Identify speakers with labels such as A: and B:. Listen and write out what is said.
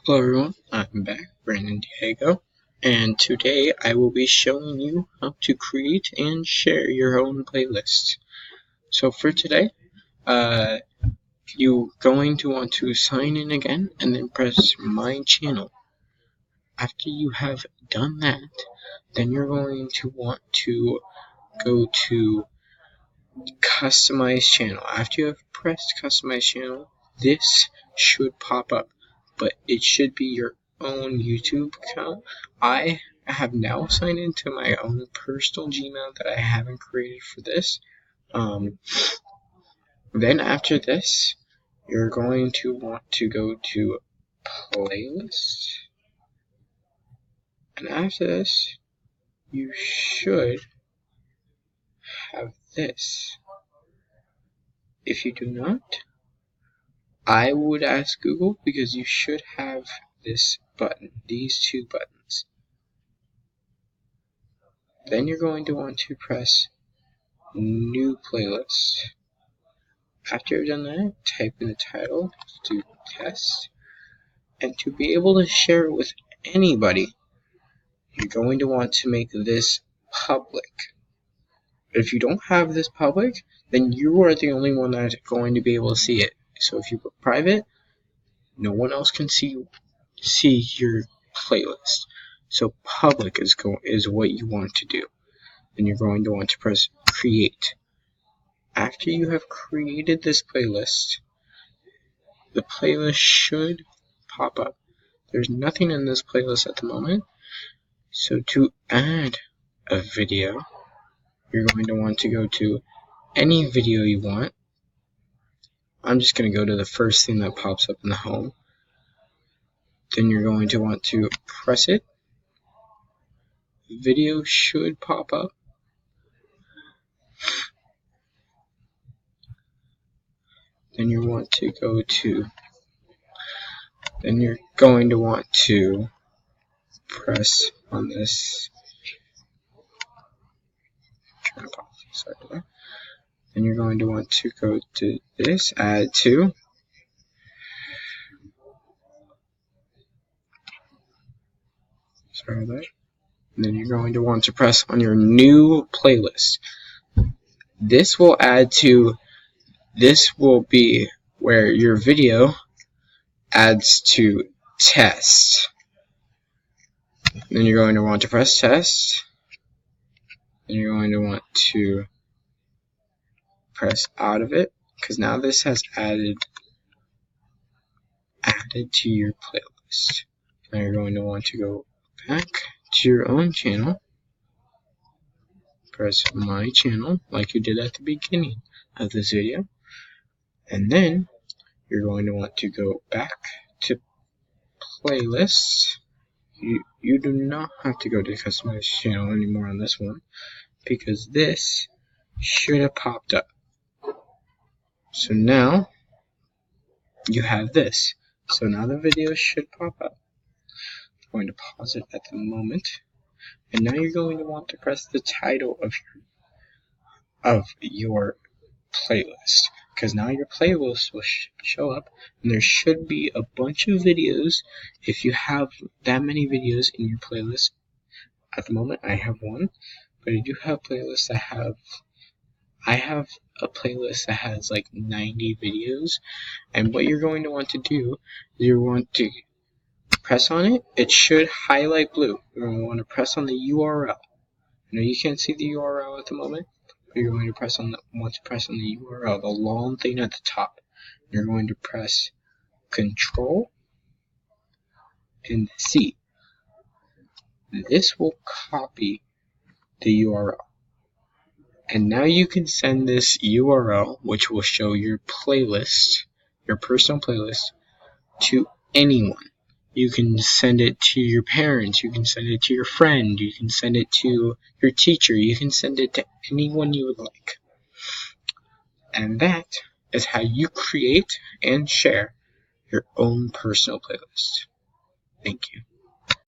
A: Hello everyone, I'm back, Brandon Diego, and today I will be showing you how to create and share your own playlists. So for today, you're going to want to sign in again and then press My Channel. After you have done that, then you're going to want to go to Customize Channel. After you have pressed Customize Channel, this should pop up, but it should be your own YouTube account. I have now signed into my own personal Gmail that I haven't created for this. Then after this, you're going to want to go to Playlist, and after this, you should have this. If you do not, I would ask Google, because you should have this button, these two buttons. Then you're going to want to press New Playlist. After you've done that, type in the title, do test, and to be able to share it with anybody, you're going to want to make this public. If you don't have this public, then you are the only one that's going to be able to see it. So if you put private, no one else can see your playlist. So public is what you want to do. Then you're going to want to press create. After you have created this playlist, the playlist should pop up. There's nothing in this playlist at the moment. So to add a video, you're going to want to go to any video you want. I'm just going to go to the first thing that pops up in the home. Then you're going to want to press it. Video should pop up. Then you want to go to, then you're going to want to press on this. Sorry for that. Then you're going to want to go to this, add to. Sorry for that. And then you're going to want to press on your new playlist. This will add to, this will be where your video adds to test. Then you're going to want to press test. Then you're going to want to press out of it, because now this has added to your playlist. Now you're going to want to go back to your own channel, press My Channel like you did at the beginning of this video, and then you're going to want to go back to Playlists. You do not have to go to Customize Channel anymore on this one, because this should have popped up. So now you have this. So now the video should pop up. I'm going to pause it at the moment. And now you're going to want to press the title of your playlist, because now your playlist will show up, and there should be a bunch of videos. If you have that many videos in your playlist, at the moment I have one, but I do have playlists that I have a playlist that has like 90 videos, and what you're going to want to do is you want to press on it. It should highlight blue. You're going to want to press on the URL. I know you can't see the URL at the moment, but you're going to press on the URL, the long thing at the top. You're going to press Control and C. This will copy the URL. And now you can send this URL, which will show your playlist, your personal playlist, to anyone. You can send it to your parents, you can send it to your friend, you can send it to your teacher, you can send it to anyone you would like. And that is how you create and share your own personal playlist. Thank you.